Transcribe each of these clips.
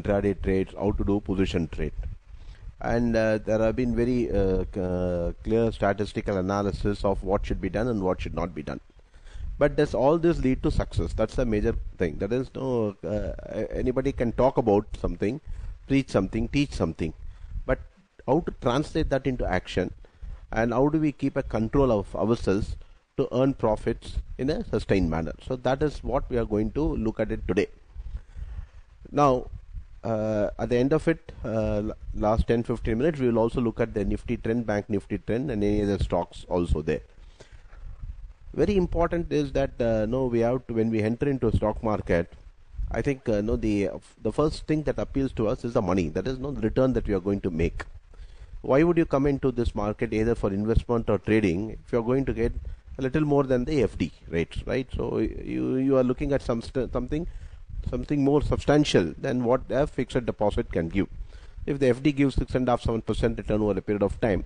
intraday trades, how to do position trade. And there have been very clear statistical analysis of what should be done and what should not be done. But does all this lead to success? That's the major thing. That is, no anybody can talk about something, preach something, teach something, but how to translate that into action, and how do we keep a control of ourselves to earn profits in a sustained manner? So that is what we are going to look at it today. Now, at the end of it, last 10-15 minutes, we will also look at the Nifty Trend, Bank Nifty Trend, and any other stocks also there. Very important is that we have to, when we enter into a stock market, I think the first thing that appeals to us is the money. That is the return that we are going to make. Why would you come into this market either for investment or trading if you are going to get a little more than the FD rates, right? So you are looking at something more substantial than what a fixed deposit can give. If the FD gives 6.5-7% return over a period of time,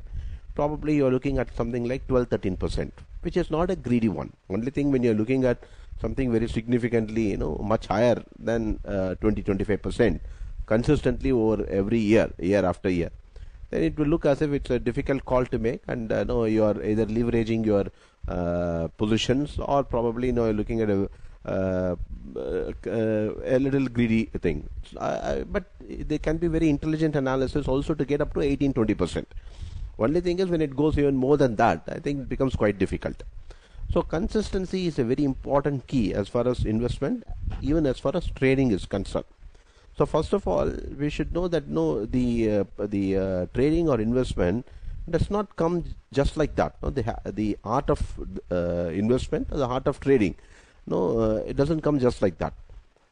probably you are looking at something like 12-13%, which is not a greedy one. Only thing, when you are looking at something very significantly, much higher than 20-25% consistently over every year after year, then it will look as if it's a difficult call to make, and you are either leveraging your positions, or probably you're looking at a little greedy thing. But there can be very intelligent analysis also to get up to 18-20%. Only thing is, when it goes even more than that, I think it becomes quite difficult. So consistency is a very important key as far as investment, even as far as trading is concerned. So first of all, we should know that the trading or investment does not come just like that. The art of investment, or the art of trading, it doesn't come just like that.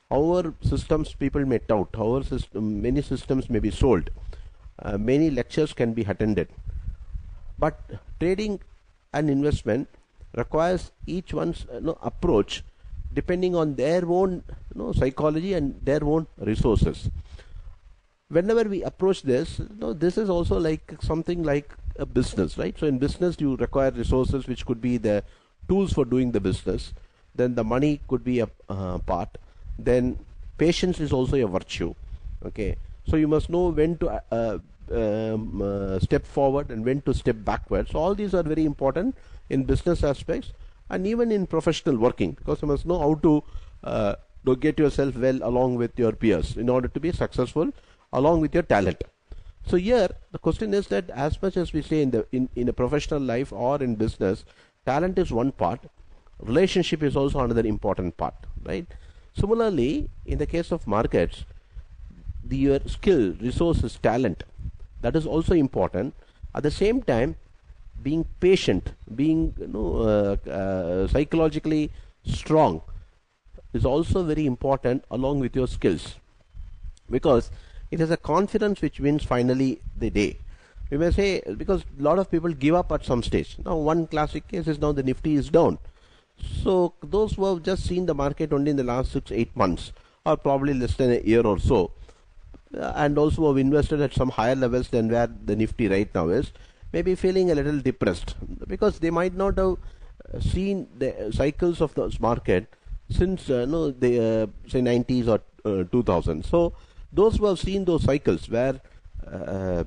However systems people may tout, however many systems may be sold, many lectures can be attended, but trading and investment requires each one's approach depending on their own psychology and their own resources. Whenever we approach this, this is also like something like a business, right? So in business you require resources, which could be the tools for doing the business, then the money could be a part, then patience is also a virtue. Okay, so you must know when to step forward and when to step backward. So all these are very important in business aspects and even in professional working, because you must know how to get yourself well along with your peers in order to be successful along with your talent. So here the question is that, as much as we say in a professional life or in business, talent is one part, relationship is also another important part, right? Similarly, in the case of markets, your skill, resources, talent, that is also important. At the same time, being patient, being psychologically strong is also very important along with your skills, because it is a confidence which wins finally the day. We may say, because a lot of people give up at some stage. Now one classic case is, now the Nifty is down. So those who have just seen the market only in the last 6-8 months, or probably less than a year or so, and also have invested at some higher levels than where the Nifty right now is, may be feeling a little depressed, because they might not have seen the cycles of the market since the say 90s or 2000. So those who have seen those cycles where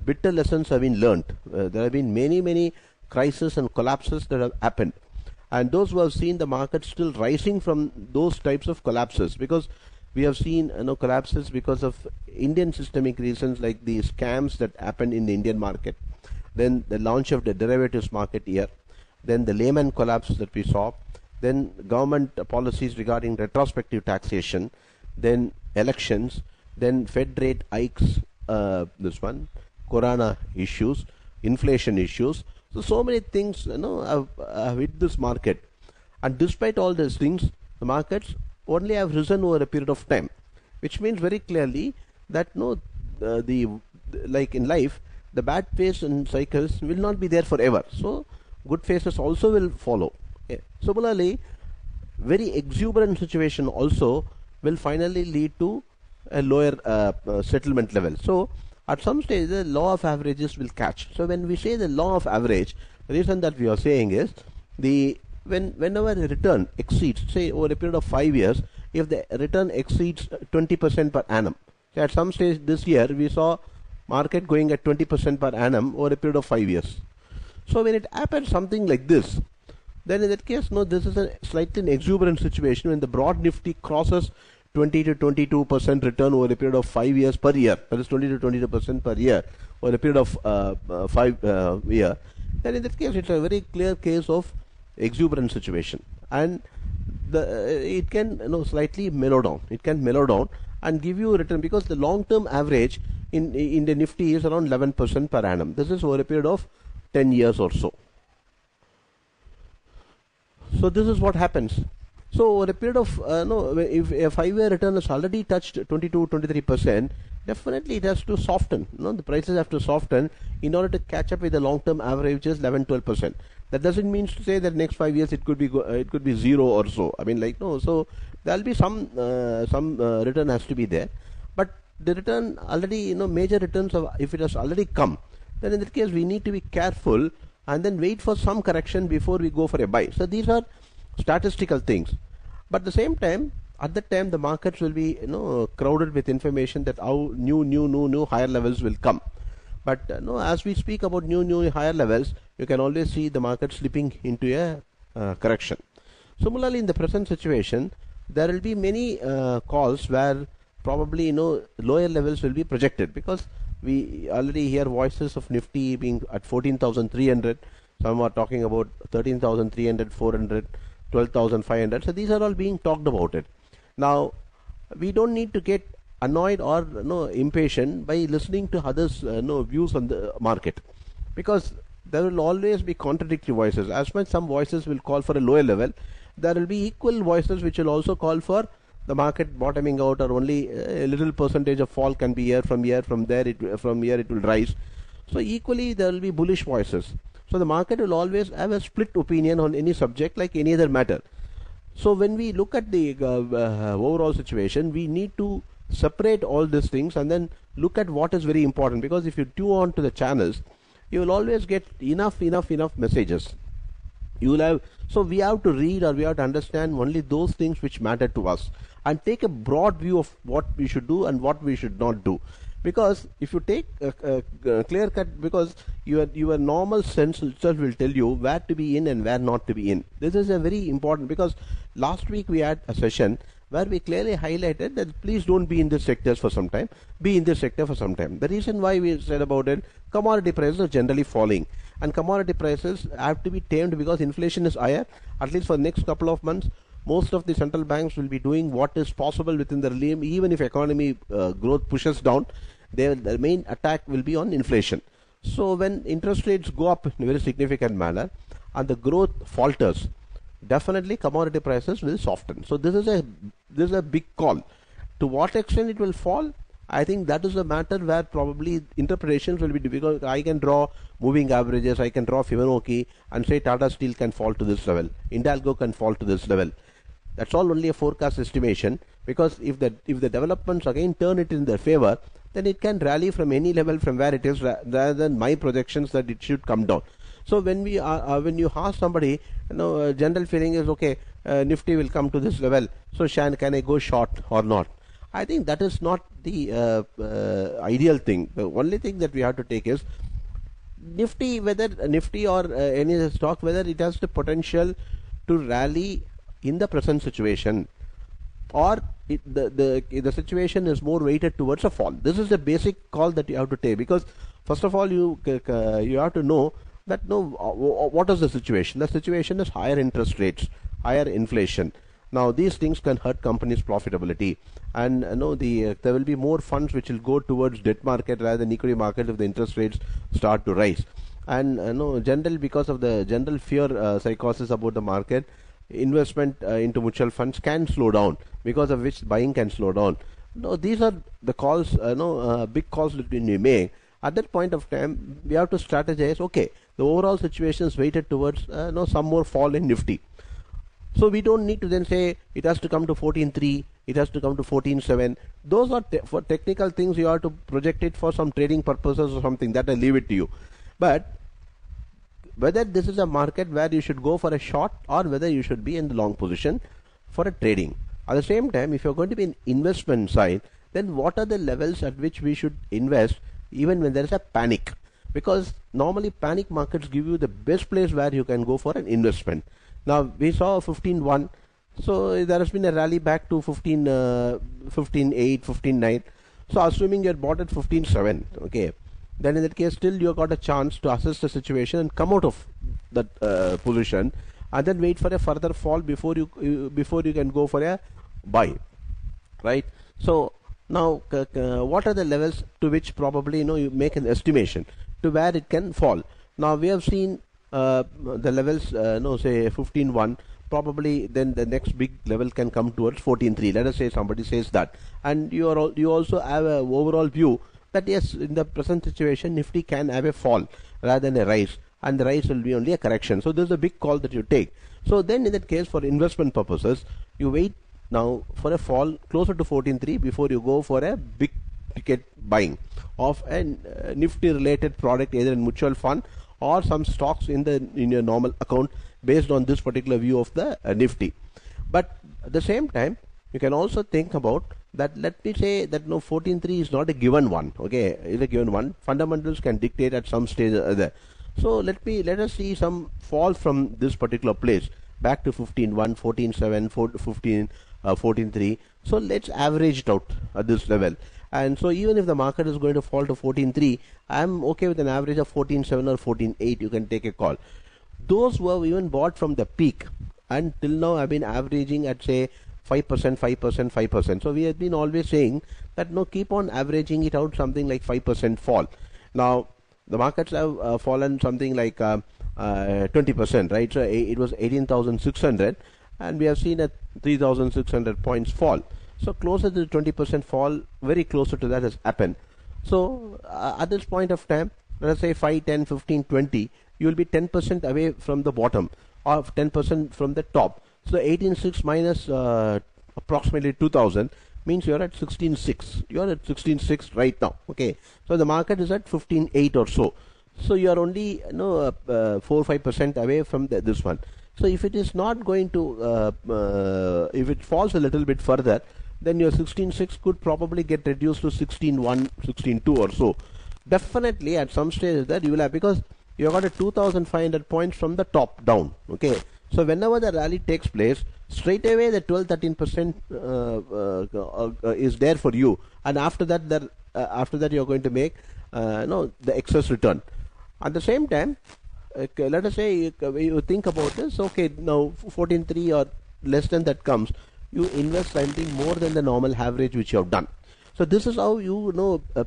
bitter lessons have been learnt, there have been many crises and collapses that have happened, and those who have seen the market still rising from those types of collapses, because we have seen collapses because of Indian systemic reasons, like the scams that happened in the Indian market, then the launch of the derivatives market here, then the Lehman collapse that we saw, then government policies regarding retrospective taxation, then elections, then Fed rate hikes, Corona issues, inflation issues. So many things have hit this market, and despite all these things, the markets only have risen over a period of time, which means very clearly that like in life, the bad phase and cycles will not be there forever. So good phases also will follow. Similarly, very exuberant situation also will finally lead to a lower settlement level. So at some stage the law of averages will catch. So when we say the law of average, the reason that we are saying is whenever a return exceeds, say over a period of 5 years, if the return exceeds 20% per annum, So at some stage this year, we saw market going at 20% per annum over a period of 5 years. So when it happens something like this, then in that case, no, this is a slightly exuberant situation when the broad Nifty crosses 20 to 22% return over a period of 5 years per year. That is 20 to 22% per year over a period of 5 year. Then in that case, it's a very clear case of exuberant situation, and it can slightly mellow down. It can mellow down and give you a return, because the long-term average in the Nifty is around 11% per annum. This is over a period of 10 years or so. So this is what happens. So over a period of if a 5-year return has already touched 22-23%, definitely it has to soften. The prices have to soften in order to catch up with the long-term average, which is 11-12%. That doesn't mean to say that next 5 years it could be zero or so. I mean, so there will be some return has to be there, but the return already, major returns if it has already come, then in that case we need to be careful and then wait for some correction before we go for a buy. So these are statistical things, but at the same time, at that time the markets will be crowded with information that how new higher levels will come. But as we speak about new higher levels, you can always see the market slipping into a correction. Similarly, in the present situation, there will be many calls where probably lower levels will be projected, because we already hear voices of Nifty being at 14,300. Some are talking about 13,300, 400, 12,500. So these are all being talked about it. Now, we don't need to get annoyed or impatient by listening to others' views on the market, because there will always be contradictory voices. As much some voices will call for a lower level, there will be equal voices which will also call for the market bottoming out, or only a little percentage of fall can be here, from here, from there, from here it will rise. So equally there will be bullish voices. So the market will always have a split opinion on any subject like any other matter. So when we look at the overall situation, we need to separate all these things and then look at what is very important, because if you tune on to the channels, you will always get enough messages. You will have, so we have to read, or we have to understand only those things which matter to us, and take a broad view of what we should do and what we should not do. Because if you take a clear cut, because your normal sense itself will tell you where to be in and where not to be in. This is a very important, because last week we had a session where we clearly highlighted that please don't be in this sectors for some time, be in this sector for some time. The reason why we said about it, commodity prices are generally falling, and commodity prices have to be tamed because inflation is higher. At least for the next couple of months, most of the central banks will be doing what is possible within the realm. Even if economy growth pushes down, the main attack will be on inflation. So when interest rates go up in a very significant manner and the growth falters, definitely commodity prices will soften. So this is a big call. To what extent it will fall, I think that is a matter where probably interpretations will be difficult. I can draw moving averages, I can draw Fibonacci and say Tata Steel can fall to this level, Hindalco can fall to this level. That's all only a forecast estimation, because if the developments again turn it in their favor, then it can rally from any level from where it is, rather than my projections that it should come down. So when we when you ask somebody, general feeling is okay, Nifty will come to this level, so can I go short or not? I think that is not the ideal thing. The only thing that we have to take is Nifty, whether Nifty or any stock, whether it has the potential to rally in the present situation, or the situation is more weighted towards a fall. This is the basic call that you have to take, because first of all you have to know that what is the situation. The situation is higher interest rates, higher inflation. Now these things can hurt companies' profitability, and there will be more funds which will go towards debt market rather than equity market if the interest rates start to rise. And because of the general fear psychosis about the market, investment into mutual funds can slow down, because of which buying can slow down. These are the calls, big calls that we make. At that point of time, we have to strategize. Okay, the overall situation is weighted towards some more fall in Nifty. So we don't need to then say it has to come to 14.3, it has to come to 14.7. Those are for technical things. You have to project it for some trading purposes or something. That I leave it to you. But whether this is a market where you should go for a short, or whether you should be in the long position for a trading. At the same time, if you're going to be in investment side, then what are the levels at which we should invest even when there is a panic? Because normally panic markets give you the best place where you can go for an investment. Now we saw 15.1, so there has been a rally back to 15, 15.8, 15.9. So assuming you're bought at 15.7, okay, then in that case still you got a chance to assess the situation and come out of that position, and then wait for a further fall before you can go for a buy, right? So now what are the levels to which probably you make an estimation to where it can fall? Now we have seen the levels, say 15.1. Probably then the next big level can come towards 14.3. Let us say somebody says that, and you also have a overall view that yes, in the present situation Nifty can have a fall rather than a rise, and the rise will be only a correction. So this is a big call that you take. So then in that case, for investment purposes, you wait now for a fall closer to 14.3 before you go for a big ticket buying of a Nifty related product, either in mutual fund or some stocks in your normal account, based on this particular view of the Nifty. But at the same time, you can also think about that. Let me say that 14.3 is not a given one, okay, it's a given one. Fundamentals can dictate at some stage or other. So let us see some fall from this particular place back to 15.1, 14.7, 15, 14.3. So let's average it out at this level. And so even if the market is going to fall to 14.3, I'm okay with an average of 14.7 or 14.8. You can take a call. Those who have even bought from the peak and till now have been averaging at say 5%, 5%, 5%. So we have been always saying that keep on averaging it out, something like 5% fall. Now the markets have fallen something like 20%, right? So it was 18,600 and we have seen a 3,600 points fall. So closer to the 20% fall, very closer to that has happened. So at this point of time, let us say 5, 10, 15, 20, you will be 10% away from the bottom or 10% from the top. So 18.6 minus approximately 2,000 means you are at 16.6. You are at 16.6 right now. Okay. So the market is at 15.8 or so. So you are only 4-5% away from this one. So if it is not going to, if it falls a little bit further, then your 16.6 could probably get reduced to 16.1, 16.2 or so. Definitely at some stage that you will have, because you have got a 2,500 points from the top down. Okay. So whenever the rally takes place, straight away the 12-13% is there for you, and after that you are going to make the excess return. At the same time, let us say you think about this. Okay, now 14.3 or less than that comes, you invest something more than the normal average which you have done. So this is how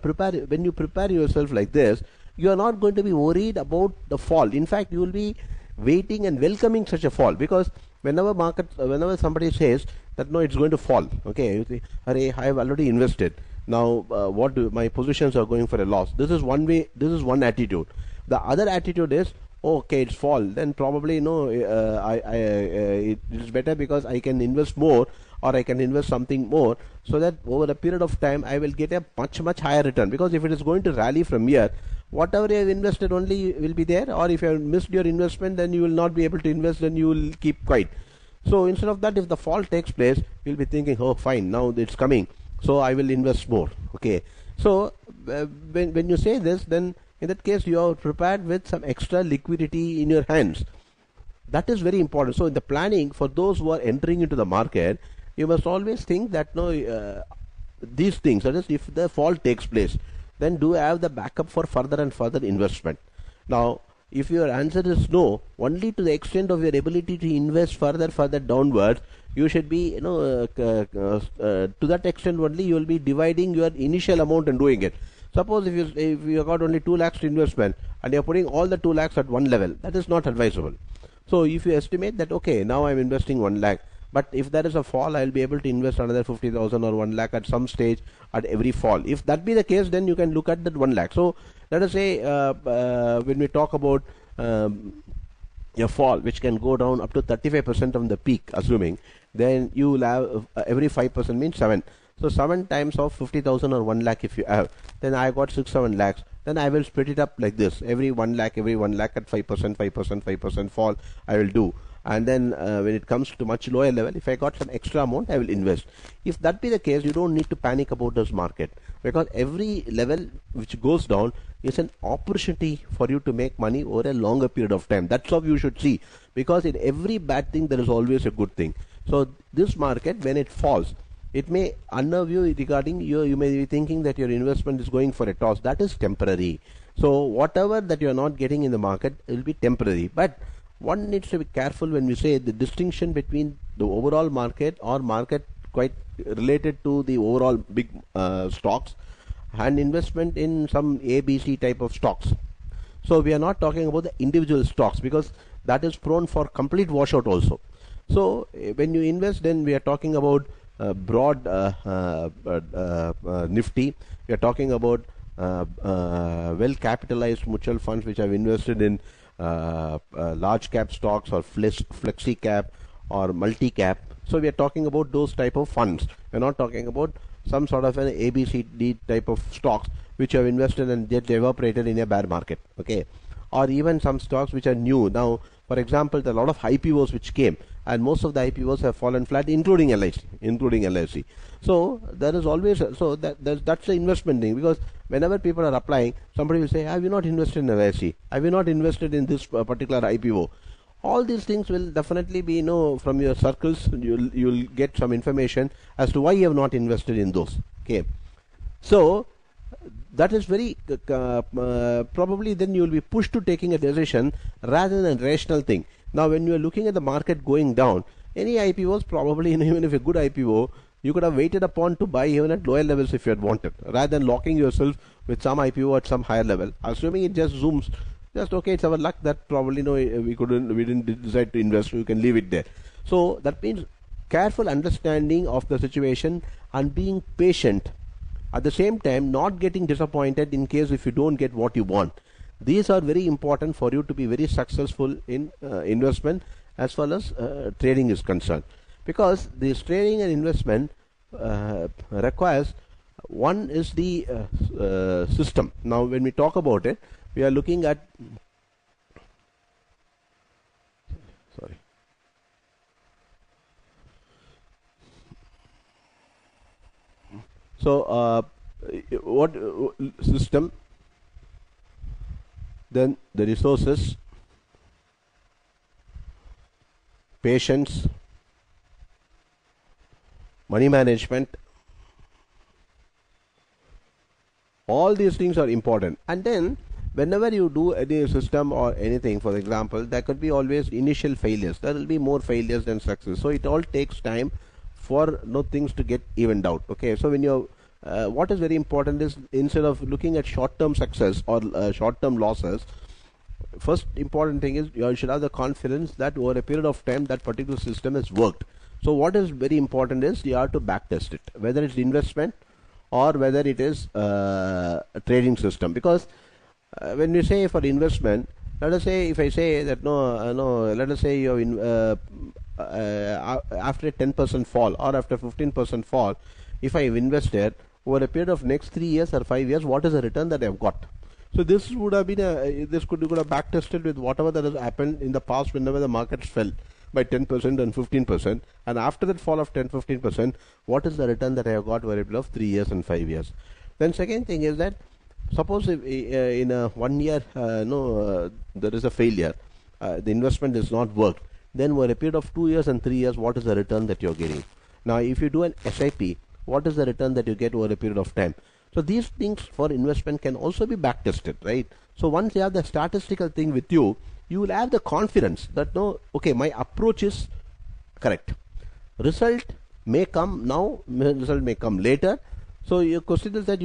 prepare. When you prepare yourself like this, you are not going to be worried about the fall. In fact, you will be waiting and welcoming such a fall, because whenever somebody says that no, it's going to fall, okay, you think, "Arey, I have already invested. Now my positions are going for a loss." This is one way. This is one attitude. The other attitude is, okay, it's fall, then probably it is better because I can invest more, or I can invest something more, so that over a period of time I will get a much higher return. Because if it is going to rally from here, whatever you have invested only will be there, or if you have missed your investment, then you will not be able to invest, then you will keep quiet. So instead of that, if the fall takes place, you will be thinking, oh fine, now it's coming, so I will invest more. Okay, so when you say this, then in that case you are prepared with some extra liquidity in your hands. That is very important. So in the planning for those who are entering into the market, you must always think that these things, that is, if the fall takes place, then do have the backup for further and further investment. Now if your answer is no, only to the extent of your ability to invest further downwards, you should be to that extent only you will be dividing your initial amount and doing it. Suppose if you got only 2 lakhs to investment and you are putting all the 2 lakhs at one level, that is not advisable. So if you estimate that, okay, now I am investing 1 lakh, but if there is a fall, I will be able to invest another 50,000 or 1 lakh at some stage at every fall. If that be the case, then you can look at that 1 lakh. So let us say when we talk about a fall which can go down up to 35% from the peak, assuming, then you will have every 5% means 7. So 7 times of 50,000 or 1 lakh if you have, then I got 6-7 lakhs. Then I will split it up like this. Every 1 lakh at 5%, 5% fall I will do. and then when it comes to much lower level, if I got some extra amount, I will invest. If that be the case, you don't need to panic about this market, because every level which goes down is an opportunity for you to make money over a longer period of time. That's how you should see, because in every bad thing there is always a good thing. So this market, when it falls, it may unnerve you regarding you may be thinking that your investment is going for a toss. That is temporary. So whatever that you are not getting in the market will be temporary. But one needs to be careful when we say the distinction between the overall market or market quite related to the overall big stocks and investment in some ABC type of stocks. So we are not talking about the individual stocks, because that is prone for complete washout also. So when you invest, then we are talking about broad Nifty. We are talking about well capitalized mutual funds which have invested in large cap stocks or flexi cap or multi cap. So we are talking about those type of funds. We are not talking about some sort of an ABCD type of stocks which have invested and get evaporated in a bear market. Okay, or even some stocks which are new. Now, for example, there are a lot of IPOs which came, and most of the IPOs have fallen flat, including LIC. So there is always that's the investment thing, because whenever people are applying, somebody will say, have you not invested in LIC? Have you not invested in this particular IPO? All these things will definitely be from your circles. You'll get some information as to why you have not invested in those. Okay, so that is very probably then you will be pushed to taking a decision rather than a rational thing. Now when you are looking at the market going down, any IPOs probably, even if a good IPO, you could have waited upon to buy even at lower levels if you had wanted, rather than locking yourself with some IPO at some higher level, assuming it just zooms. Just okay, it's our luck that probably we didn't decide to invest, so you can leave it there. So that means careful understanding of the situation and being patient. At the same time, not getting disappointed in case if you don't get what you want. These are very important for you to be very successful in investment as well as trading is concerned, because this trading and investment requires, one is the system. Now when we talk about it, we are looking at what system, then the resources, patience, money management, all these things are important. And then whenever you do any system or anything, for example, there could be always initial failures. There will be more failures than success. So it all takes time for things to get evened out. Okay, so when you're what is very important is, instead of looking at short-term success or short-term losses, first important thing is you should have the confidence that over a period of time that particular system has worked. So what is very important is you have to backtest it, whether it's investment or whether it is a trading system. Because when you say for investment, let us say if I say that let us say you're in after a 10% fall or after 15% fall, if I have invested over a period of next 3 years or 5 years, what is the return that I have got? So this would have been you could have backtested with whatever that has happened in the past whenever the markets fell by 10% and 15%, and after that fall of 10-15%, what is the return that I have got over a period of 3 years and 5 years? Then second thing is that suppose if in a 1 year there is a failure, the investment is not worked, then over a period of 2 years and 3 years, what is the return that you are getting? Now if you do an SIP, what is the return that you get over a period of time? So these things for investment can also be backtested, right? So once you have the statistical thing with you, you will have the confidence that okay, my approach is correct. Result may come now, result may come later. So your question is that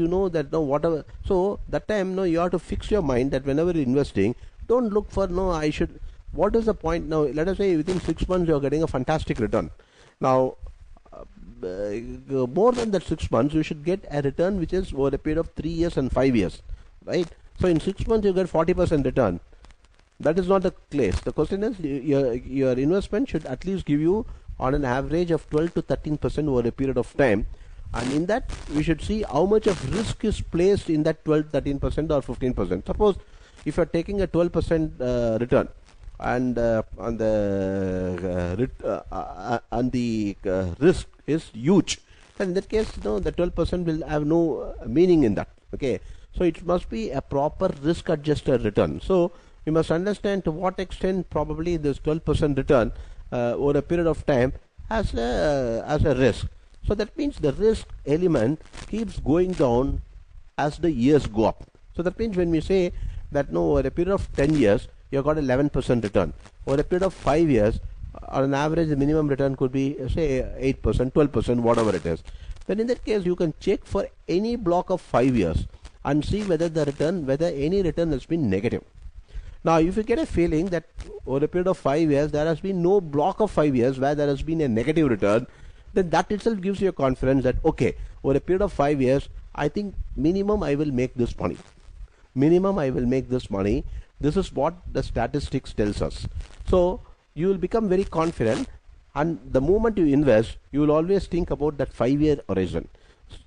whatever. So that time you have to fix your mind that whenever you're investing, don't look for I should. What is the point now? Let us say within 6 months you are getting a fantastic return. Now more than that 6 months, you should get a return which is over a period of 3 years and 5 years, right? So in 6 months you get 40% return. That is not the case. The question is your investment should at least give you on an average of 12 to 13% over a period of time, and in that we should see how much of risk is placed in that 12, 13% or 15%. Suppose if you are taking a 12% return and risk is huge, then in that case, the 12% will have no meaning in that. Okay, so it must be a proper risk adjusted return. So we must understand to what extent probably this 12% return over a period of time has a risk. So that means the risk element keeps going down as the years go up. So that means when we say that over a period of 10 years you got 11% return, over a period of 5 years on an average the minimum return could be say 8%, 12%, whatever it is, then in that case you can check for any block of 5 years and see whether any return has been negative. Now if you get a feeling that over a period of 5 years there has been no block of 5 years where there has been a negative return, then that itself gives you a confidence that okay, over a period of 5 years I think minimum I will make this money. This is what the statistics tells us. So you will become very confident, and the moment you invest you will always think about that 5-year horizon.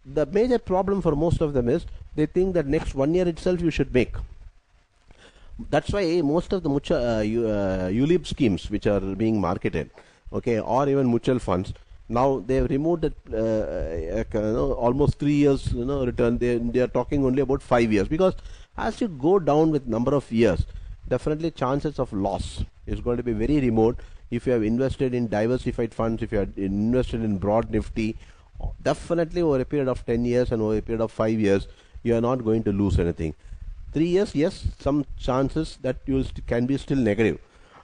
The major problem for most of them is they think that next 1 year itself you should make. That's why most of the ULIP schemes which are being marketed, okay, or even mutual funds, now they have removed almost 3 years return. They are talking only about 5 years, because as you go down with number of years, definitely chances of loss is going to be very remote. If you have invested in diversified funds, if you have invested in broad Nifty, definitely over a period of 10 years and over a period of 5 years you are not going to lose anything. 3 years, yes, some chances that you can be still negative.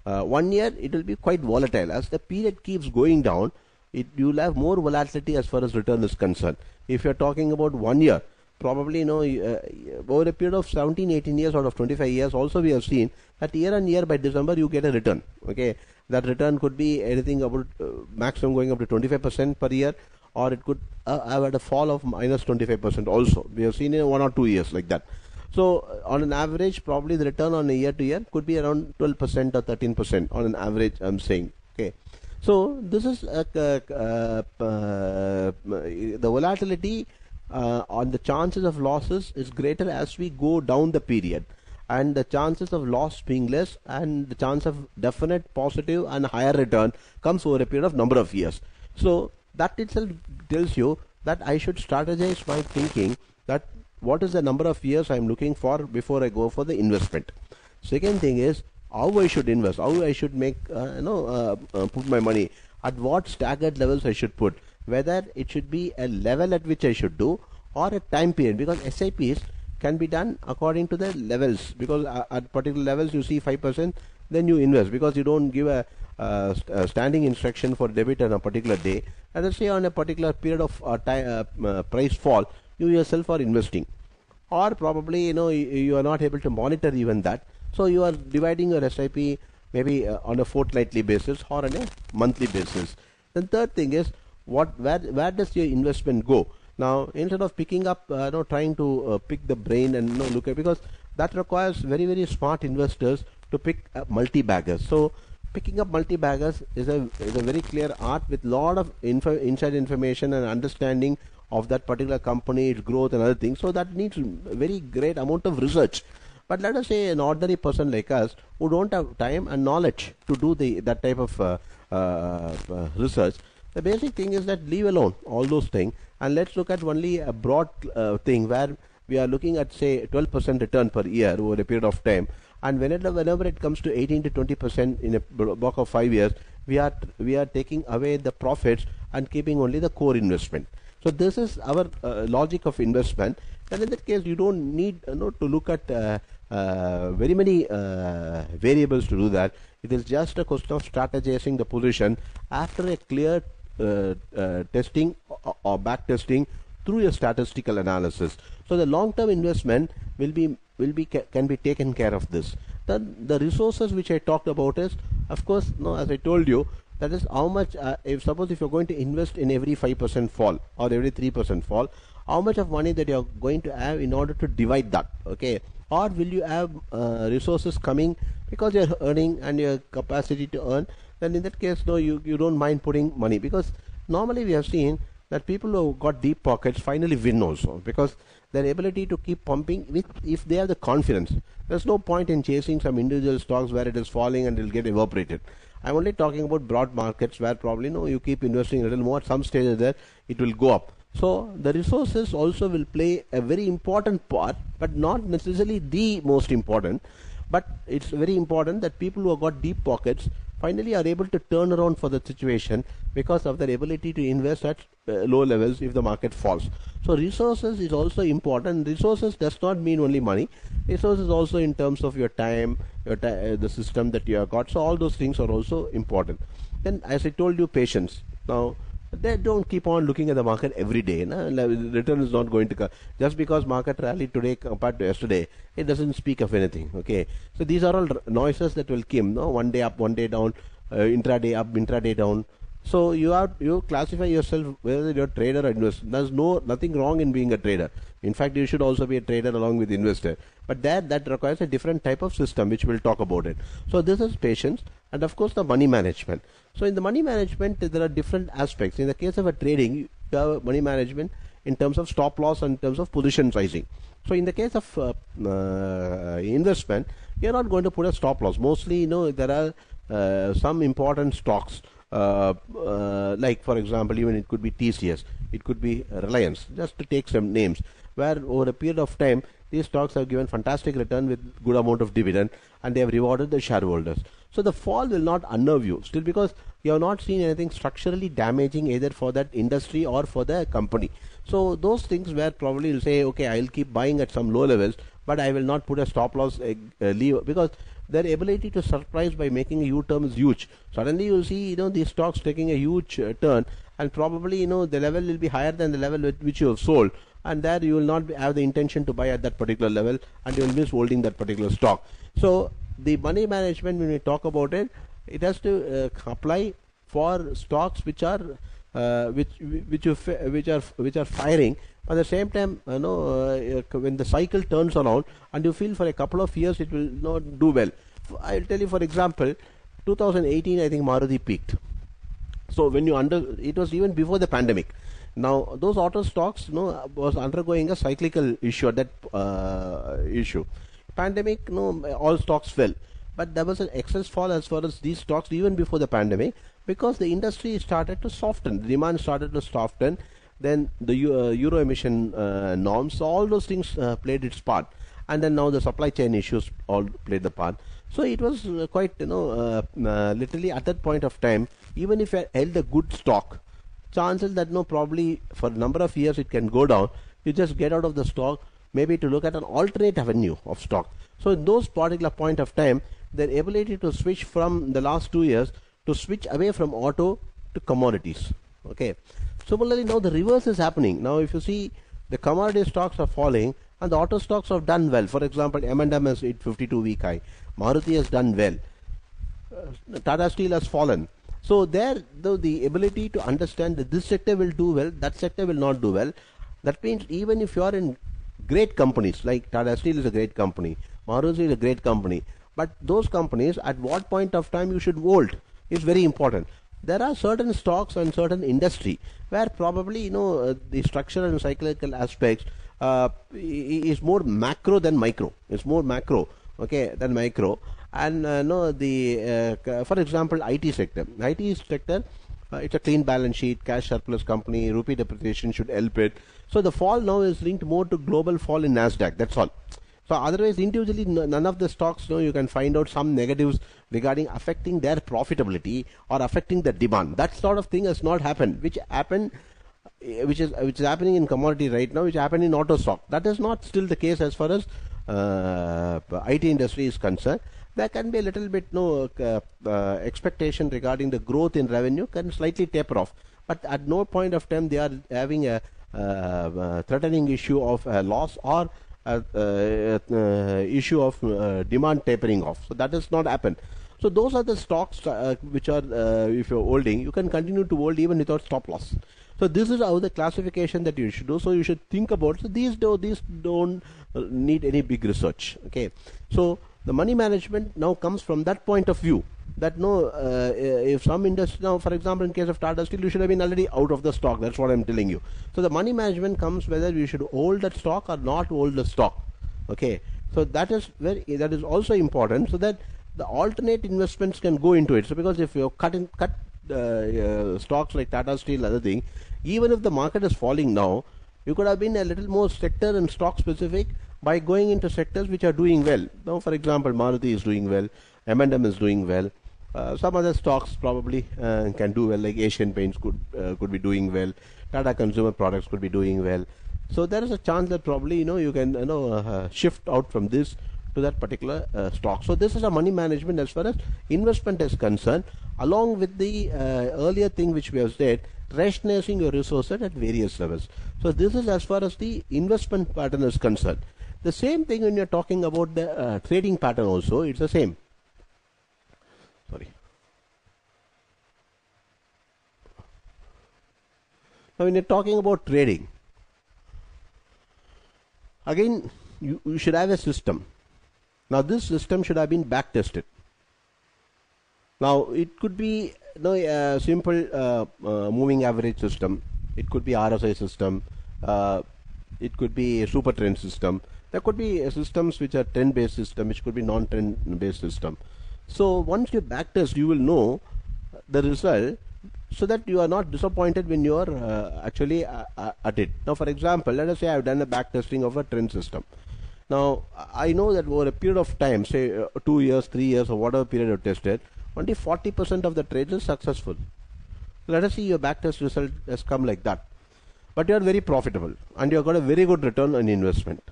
1 year it will be quite volatile. As the period keeps going down, you will have more volatility as far as return is concerned. If you are talking about 1 year, probably over a period of 17-18 years out of 25 years also we have seen that year on year by December you get a return. Okay, that return could be anything about maximum going up to 25% per year, or it could have had a fall of minus 25% also. We have seen in 1 or 2 years like that. So on an average, probably the return on a year to year could be around 12% or 13% on an average, I'm saying. Okay, so this is the volatility on the chances of losses is greater as we go down the period, and the chances of loss being less, and the chance of definite positive and higher return comes over a period of number of years. So that itself tells you that I should strategize my thinking, that what is the number of years I am looking for before I go for the investment. Second thing is how I should invest, how I should make put my money, at what staggered levels I should put, whether it should be a level at which I should do or a time period, because SIPs can be done according to the levels, because at particular levels you see 5%, then you invest, because you don't give a standing instruction for debit on a particular day. Let us say on a particular period of price fall, you yourself are investing, or probably you are not able to monitor even that, so you are dividing your SIP maybe on a fortnightly basis or on a monthly basis. Then third thing is where does your investment go. Now instead of picking up trying to pick the brain and look at, because that requires very, very smart investors to pick multi-baggers. So picking up multi-baggers is a very clear art with lot of inside information and understanding of that particular company, its growth and other things. So that needs very great amount of research. But let us say an ordinary person like us who don't have time and knowledge to do that type of research, the basic thing is that leave alone all those things, and let's look at only a broad thing where we are looking at say 12% return per year over a period of time, and whenever it comes to 18 to 20% in a block of 5 years, we are taking away the profits and keeping only the core investment. So this is our logic of investment, and in that case you don't need to look at very many variables to do that. It is just a question of strategizing the position after a clear testing or back testing through a statistical analysis. So the long-term investment can be taken care of this. The resources which I talked about is, of course, as I told you, that is how much if you're going to invest in every 5% fall or every 3% fall, how much of money that you're going to have in order to divide that. Okay, or will you have resources coming because you're earning and your capacity to earn, then in that case you don't mind putting money, because normally we have seen that people who have got deep pockets finally win also, because their ability to keep pumping with, if they have the confidence, there's no point in chasing some individual stocks where it is falling and it will get evaporated. I'm only talking about broad markets where probably you keep investing a little more. At some stage there it will go up. So the resources also will play a very important part, but not necessarily the most important. But it's very important that people who have got deep pockets finally are able to turn around for the situation because of their ability to invest at low levels if the market falls. So resources is also important. Resources does not mean only money. Resources also in terms of your time, the system that you have got. So all those things are also important. Then, as I told you, patience. Now, they don't keep on looking at the market every day. Return is not going to come. Just because market rallied today compared to yesterday, it doesn't speak of anything. Okay, so these are all noises that will come. One day up, one day down, intraday up, intraday down. So you classify yourself whether you're a trader or investor. There's nothing wrong in being a trader. In fact, you should also be a trader along with investor. But that requires a different type of system, which we'll talk about it. So this is patience, and of course the money management. So in the money management, there are different aspects. In the case of a trading, you have money management in terms of stop loss and in terms of position sizing. So in the case of investment, you're not going to put a stop loss. Mostly, there are some important stocks. Like for example, even it could be TCS, it could be Reliance, just to take some names, where over a period of time these stocks have given fantastic return with good amount of dividend, and they have rewarded the shareholders. So the fall will not unnerve you still, because you have not seen anything structurally damaging either for that industry or for the company. So those things where probably you'll say, okay, I'll keep buying at some low levels, but I will not put a stop loss lever, because their ability to surprise by making a U-turn is huge. Suddenly you'll see, these stocks taking a huge turn, and probably, the level will be higher than the level at which you have sold, and there you will not have the intention to buy at that particular level, and you will miss holding that particular stock. So the money management, when we talk about it, it has to apply for stocks which are which are firing. At the same time, when the cycle turns around and you feel for a couple of years it will not do well. I'll tell you, for example, 2018, I think Maruti peaked. So when it was even before the pandemic. Now those auto stocks, was undergoing a cyclical issue at that issue. Pandemic, all stocks fell, but there was an excess fall as far as these stocks even before the pandemic, because the industry started to soften, the demand started to soften. Then the Euro emission norms, all those things played its part, and then now the supply chain issues all played the part. So it was quite, literally at that point of time, even if you held a good stock, chances that probably for a number of years it can go down. You just get out of the stock, maybe to look at an alternate avenue of stock. So in those particular point of time, their ability to switch from the last 2 years to switch away from auto to commodities. Okay. Similarly, now the reverse is happening. Now if you see, the commodity stocks are falling and the auto stocks have done well. For example, M&M has hit 52-week high. Maruti has done well. Tata Steel has fallen. So there, though, the ability to understand that this sector will do well, that sector will not do well. That means even if you are in great companies, like Tata Steel is a great company, Maruti is a great company, but those companies, at what point of time you should hold is very important. There are certain stocks and certain industry where probably the structural and cyclical aspects is more macro than micro. It's more macro, okay, than micro. And for example, IT sector. It's a clean balance sheet, cash surplus company, rupee depreciation should help it. So the fall now is linked more to global fall in Nasdaq. That's all. So otherwise, individually, none of the stocks, you can find out some negatives regarding affecting their profitability or affecting the demand. That sort of thing has not happened, which is happening in commodity right now, which happened in auto stock. That is not still the case as far as IT industry is concerned. There can be a little bit expectation regarding the growth in revenue can slightly taper off, but at no point of time they are having a threatening issue of loss or issue of demand tapering off. So that has not happened. So those are the stocks which are, if you're holding, you can continue to hold even without stop loss. So this is how the classification that you should do. So you should think about. So these don't need any big research. Okay. So the money management now comes from that point of view. that no, if some industry, now for example in case of Tata Steel, you should have been already out of the stock. That's what I'm telling you. So the money management comes whether you should hold that stock or not hold the stock. Okay, so that is also important, so that the alternate investments can go into it. So because if you cut stocks like Tata Steel, other thing, even if the market is falling now, you could have been a little more sector and stock specific by going into sectors which are doing well. Now, for example, Maruti is doing well, M&M is doing well. Some other stocks probably can do well, like Asian Paints could be doing well. Tata Consumer Products could be doing well. So there is a chance that probably you can shift out from this to that particular stock. So this is a money management as far as investment is concerned, along with the earlier thing which we have said, rationalizing your resources at various levels. So this is as far as the investment pattern is concerned. The same thing when you're talking about the trading pattern also, it's the same. Sorry. Now when you're talking about trading, again you should have a system. Now this system should have been back tested. Now it could be a simple moving average system. It could be RSI system. It could be a super trend system. There could be systems which are trend based system, which could be non-trend based system. So once you back test, you will know the result, so that you are not disappointed when you are actually at it. Now for example, let us say I have done a back testing of a trend system. Now I know that over a period of time, say 2 years, 3 years, or whatever period you tested, only 40% of the trades is successful. Let us see your backtest result has come like that. But you are very profitable and you have got a very good return on investment.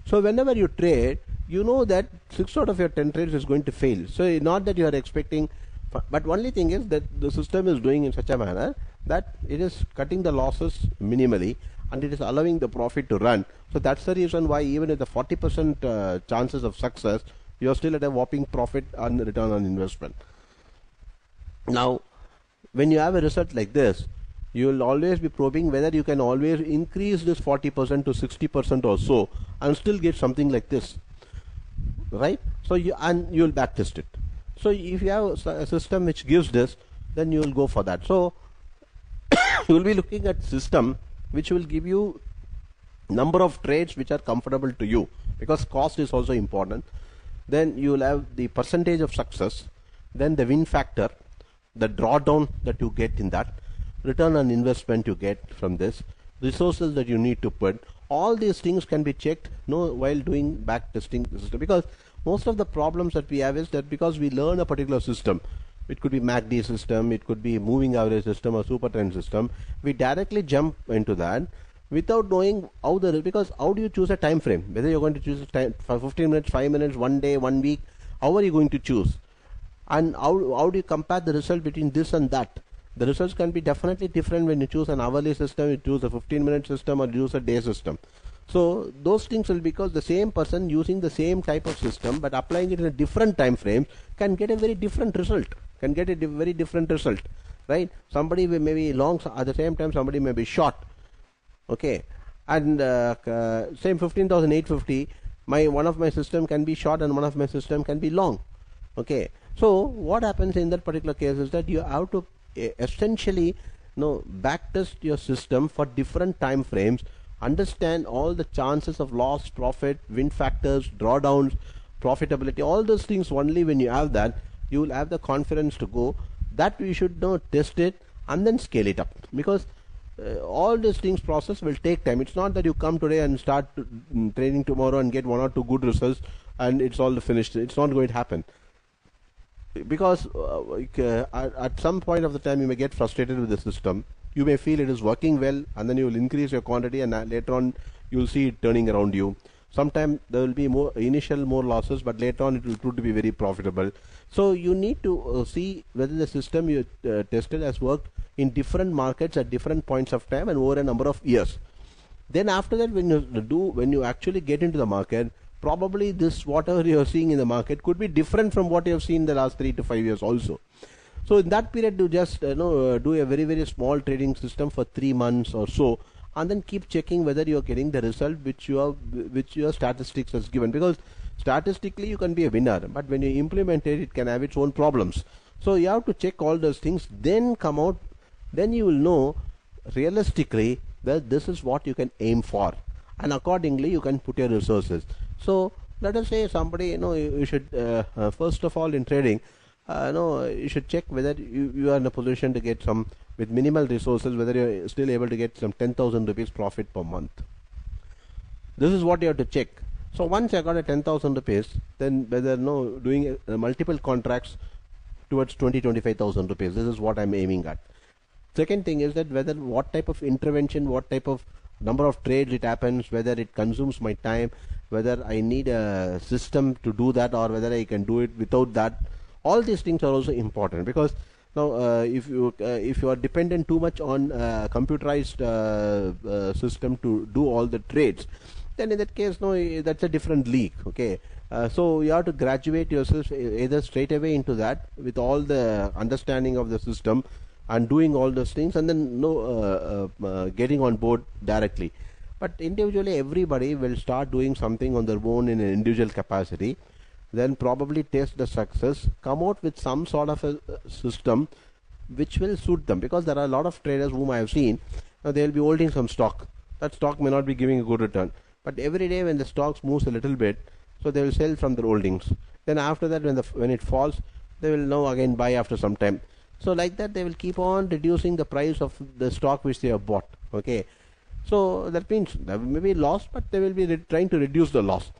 So whenever you trade, you know that 6 out of your 10 trades is going to fail. So not that you are expecting, but only thing is that the system is doing in such a manner that it is cutting the losses minimally and it is allowing the profit to run. So that's the reason why even with the 40% chances of success, you are still at a whopping profit and return on investment. Now, when you have a result like this, you will always be probing whether you can always increase this 40% to 60% or so and still get something like this, right? So you will back test it. So if you have a system which gives this, then you will go for that. So you will be looking at system which will give you number of trades which are comfortable to you, because cost is also important. Then you will have the percentage of success, then the win factor, the drawdown that you get in that, return on investment you get from this, resources that you need to put. All these things can be checked while doing back testing the system, because most of the problems that we have is that because we learn a particular system, it could be MACD system, it could be moving average system or super trend system, we directly jump into that without knowing because how do you choose a time frame, whether you're going to choose a time for 15 minutes, 5 minutes, 1 day, 1 week, how are you going to choose, and how do you compare the result between this and that? The results can be definitely different when you choose an hourly system, you choose a 15-minute system, or you use a day system. So those things will, because the same person using the same type of system but applying it in a different time frame can get a very different result, right? Somebody may be long, at the same time somebody may be short, okay, and same 15,850, one of my system can be short and one of my system can be long, okay. So what happens in that particular case is that you have to essentially backtest your system for different time frames, understand all the chances of loss, profit, win factors, drawdowns, profitability, all those things. Only when you have that, you will have the confidence to go that we should test it and then scale it up, because all these things process will take time. It's not that you come today and start trading tomorrow and get 1 or 2 good results and it's all finished. It's not going to happen, because at some point of the time you may get frustrated with the system. You may feel it is working well, and then you will increase your quantity, and later on you will see it turning around you. Sometimes there will be more losses, but later on it will prove to be very profitable. So you need to see whether the system you tested has worked in different markets at different points of time and over a number of years. Then after that, when you actually get into the market, probably this whatever you are seeing in the market could be different from what you have seen in the last 3 to 5 years also. So in that period, you just do a very, very small trading system for 3 months or so, and then keep checking whether you are getting the result which your statistics has given, because statistically you can be a winner, but when you implement it, it can have its own problems. So you have to check all those things, then come out, then you will know realistically that this is what you can aim for, and accordingly you can put your resources. So let us say somebody, you should first of all in trading, you should check whether you are in a position to get some, with minimal resources, whether you are still able to get some 10,000 rupees profit per month. This is what you have to check. So once I got a 10,000 rupees, then whether doing multiple contracts towards 25,000 rupees, this is what I'm aiming at. Second thing is that whether what type of intervention, what type of number of trades it happens, whether it consumes my time, whether I need a system to do that, or whether I can do it without that. All these things are also important, because now if you are dependent too much on computerized system to do all the trades, then in that case that's a different league. Okay, so you have to graduate yourself either straight away into that with all the understanding of the system and doing all those things, and then getting on board directly. But individually everybody will start doing something on their own in an individual capacity, then probably test the success, come out with some sort of a system which will suit them, because there are a lot of traders whom I have seen, they will be holding some stock. That stock may not be giving a good return, but every day when the stocks moves a little bit, so they will sell from their holdings. Then after that, when it falls, they will now again buy after some time. So like that they will keep on reducing the price of the stock which they have bought. Okay, so that means there may be loss, but they will be trying to reduce the loss.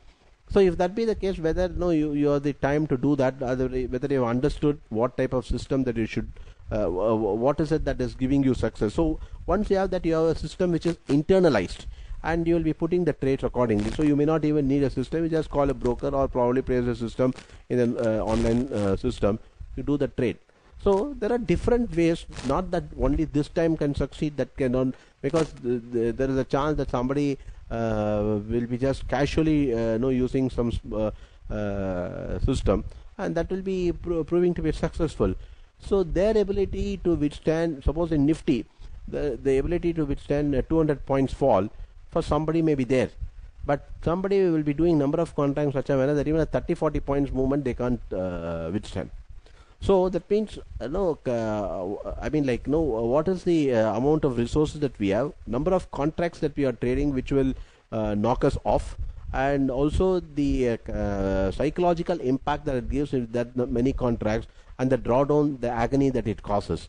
So if that be the case, whether you have the time to do that, whether you have understood what type of system that you should, what is it that is giving you success. So once you have that, you have a system which is internalized, and you will be putting the trades accordingly. So you may not even need a system, you just call a broker or probably place a system in an online system to do the trade. So there are different ways, not that only this time can succeed, that cannot, because there is a chance that somebody will be just casually using some system, and that will be proving to be successful. So their ability to withstand, suppose in Nifty, the ability to withstand a 200 points fall for somebody may be there, but somebody will be doing number of contracts such a manner that even a 30-40 points movement they can't withstand. So that means what is the amount of resources that we have, number of contracts that we are trading which will knock us off, and also the psychological impact that it gives with that many contracts, and the drawdown, the agony that it causes.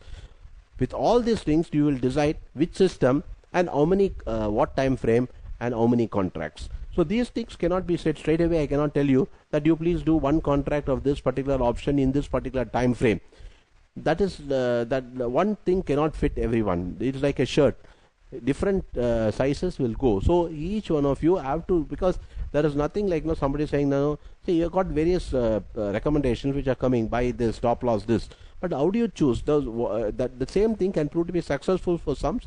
With all these things you will decide which system and how many what time frame and how many contracts. So these things cannot be said straight away. I cannot tell you that you please do one contract of this particular option in this particular time frame. That is that one thing cannot fit everyone. It's like a shirt. Different sizes will go. So each one of you have to, because there is nothing like somebody saying see, you have got various recommendations which are coming, buy this, stop loss this. But how do you choose those? That the same thing can prove to be successful for some.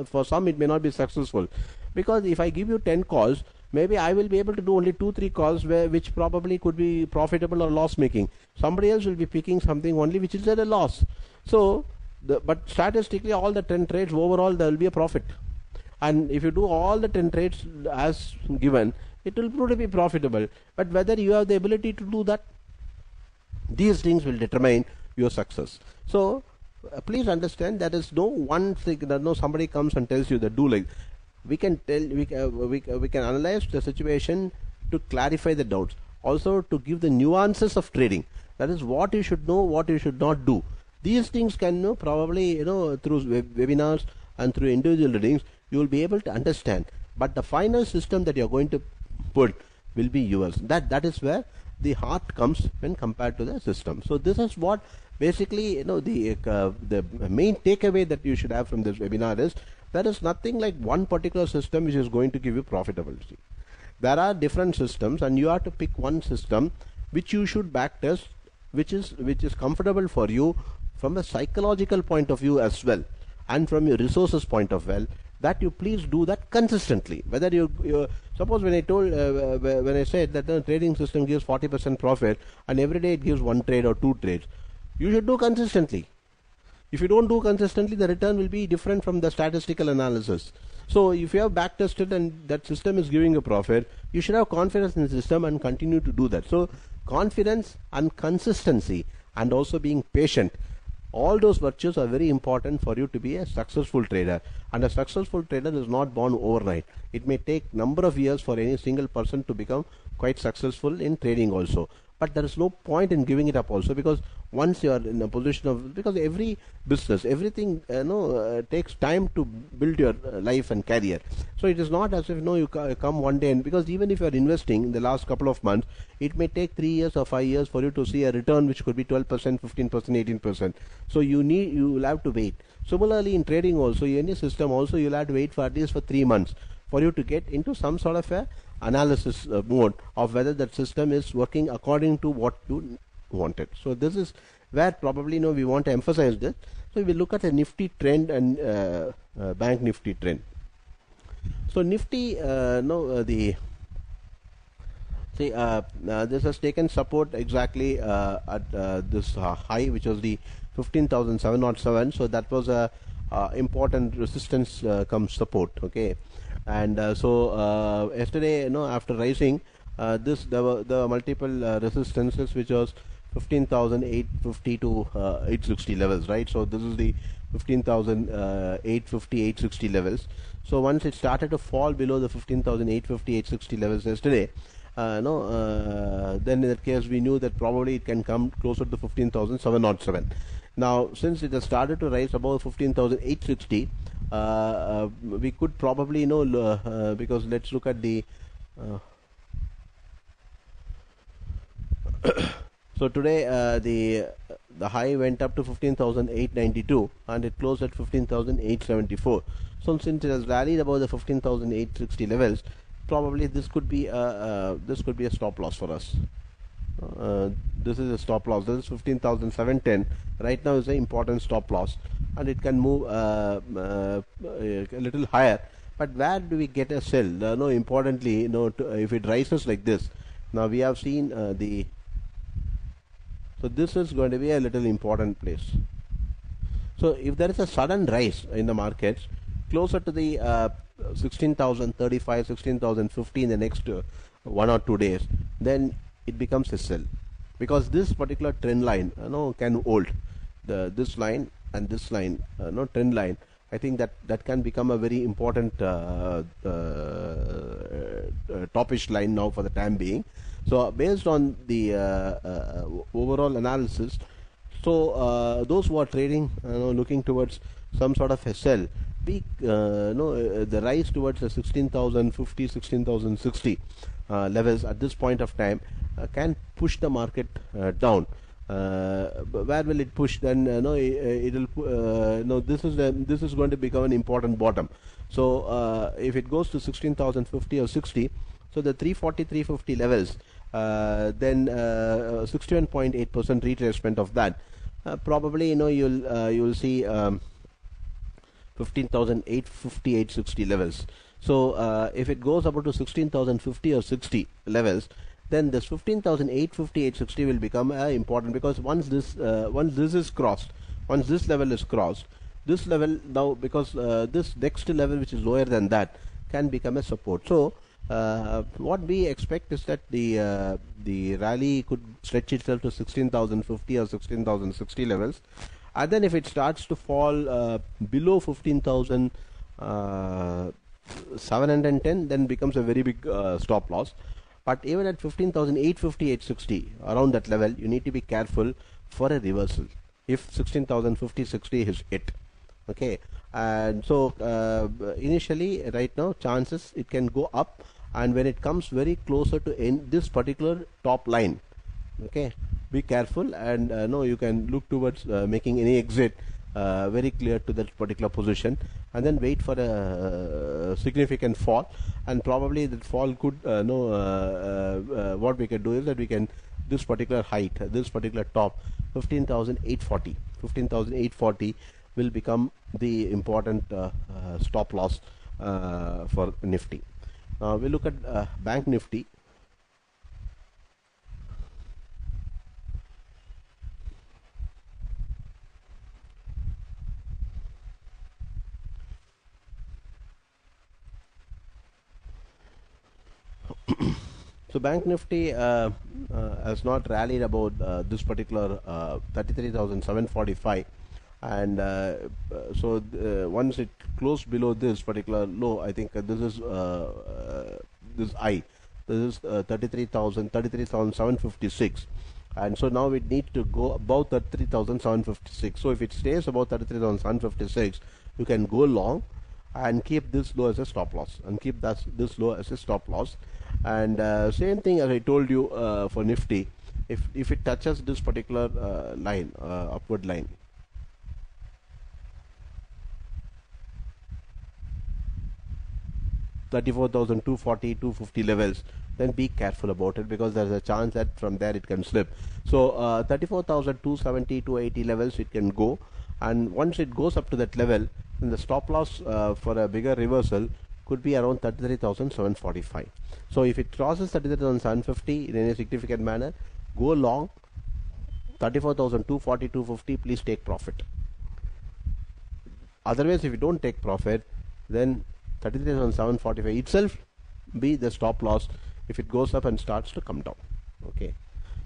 For some it may not be successful, because if I give you 10 calls, maybe I will be able to do only 2-3 calls which probably could be profitable or loss making. Somebody else will be picking something only which is at a loss. So, but statistically all the 10 trades overall there will be a profit. And if you do all the 10 trades as given, it will prove to be profitable. But whether you have the ability to do that, these things will determine your success. So please understand, there is no one thing that somebody comes and tells you that do like. We can tell, we can analyze the situation to clarify the doubts, also to give the nuances of trading. That is what you should know, what you should not do. These things can probably through webinars and through individual readings you will be able to understand. But the final system that you are going to put will be yours. That is where the heart comes when compared to the system. So this is what basically the main takeaway that you should have from this webinar is, there is nothing like one particular system which is going to give you profitability. There are different systems, and you have to pick one system which you should backtest, which is comfortable for you from a psychological point of view as well, and from your resources point of view, that you please do that consistently. Whether you suppose when I told when I said that the trading system gives 40% profit and every day it gives 1 trade or 2 trades, you should do consistently. If you don't do consistently, the return will be different from the statistical analysis. So if you have back tested and that system is giving a profit, you should have confidence in the system and continue to do that. So confidence and consistency and also being patient, all those virtues are very important for you to be a successful trader. And a successful trader is not born overnight. It may take number of years for any single person to become quite successful in trading also. But there is no point in giving it up also, because once you are in a position of, because every business, everything takes time to build your life and career. So it is not as if you come one day, and because even if you are investing in the last couple of months, it may take 3 years or 5 years for you to see a return which could be 12%, 15%, 18%. So you will have to wait. Similarly in trading also, any system also, you'll have to wait for at least for 3 months for you to get into some sort of a analysis mode of whether that system is working according to what you wanted. So this is where probably we want to emphasize this. So we look at a Nifty trend and bank Nifty trend. So Nifty, this has taken support exactly at this high, which was the 15,707. So that was a important resistance come support. Okay. And yesterday, after rising, there were multiple resistances, which was 15,850 to 860 levels, right? So this is the 15,850, 860 levels. So once it started to fall below the 15,850, 860 levels yesterday, then in that case we knew that probably it can come closer to 15,707. Now since it has started to rise above 15,860, we could probably because let's look at the so today the high went up to 15,892 and it closed at 15,874. So since it has rallied above the 15,860 levels, probably this could be a stop loss for us. This is a stop loss. This is 15,710. Right now is an important stop loss, and it can move a little higher. But where do we get a sell? Importantly, if it rises like this, now we have seen so this is going to be a little important place. So if there is a sudden rise in the markets closer to the 16,035, 16,050 in the next 1 or 2 days, then it becomes a sell, because this particular trend line can hold this line and this line, trend line. I think that can become a very important topish line now for the time being. So based on the overall analysis, so those who are trading, looking towards some sort of a sell, the rise towards the 16,050, 16,060 levels at this point of time can push the market down. Where will it push? Then it will. This is going to become an important bottom. So if it goes to 16,050 or 60, so the 340, 350 levels, then 61.8% retracement of that. Probably you'll see 15,850, 860 levels. So if it goes up to 16,050 or 60 levels, then this 15,850, 860 will become important, because once this is crossed, once this level is crossed, this level now, because this next level which is lower than that can become a support. So what we expect is that the rally could stretch itself to 16,050 or 16,060 levels, and then if it starts to fall below 15,710, then becomes a very big stop loss. But even at 15,850, 860, around that level, you need to be careful for a reversal if 16,050, 60 is hit. Okay, and so initially, right now, chances it can go up, and when it comes very closer to this particular top line, okay, be careful, and you can look towards making any exit very clear to that particular position, and then wait for a significant fall. And probably that fall could what we can do is that we can, this particular height, this particular top, 15,840 will become the important stop loss for Nifty. Now we look at Bank Nifty. So Bank Nifty has not rallied about this particular 33,745, and once it closed below this particular low, I think this is this I. This is 33,756, and so now it needs to go above 33,756. So if it stays above 33,756, you can go long and keep this low as a stop loss, and keep this low as a stop loss. And same thing as I told you for Nifty, if it touches this particular line, upward line, $34,240, $250 levels, then be careful about it, because there's a chance that from there it can slip. So 34,270, 280 levels it can go, and once it goes up to that level, then the stop loss for a bigger reversal could be around 33,745. So if it crosses 33,750 in any significant manner, go long. 34,240, 250, please take profit. Otherwise, if you don't take profit, then 33,745 itself be the stop loss if it goes up and starts to come down. Okay,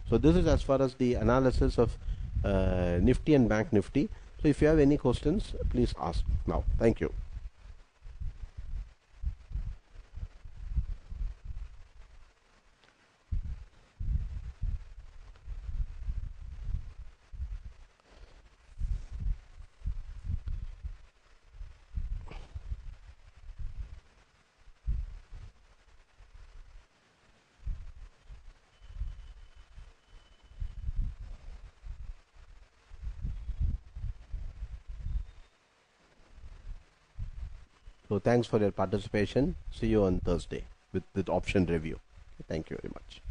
so this is as far as the analysis of Nifty and Bank Nifty. So if you have any questions, please ask now. Thank you. So thanks for your participation. See you on Thursday with option review. Thank you very much.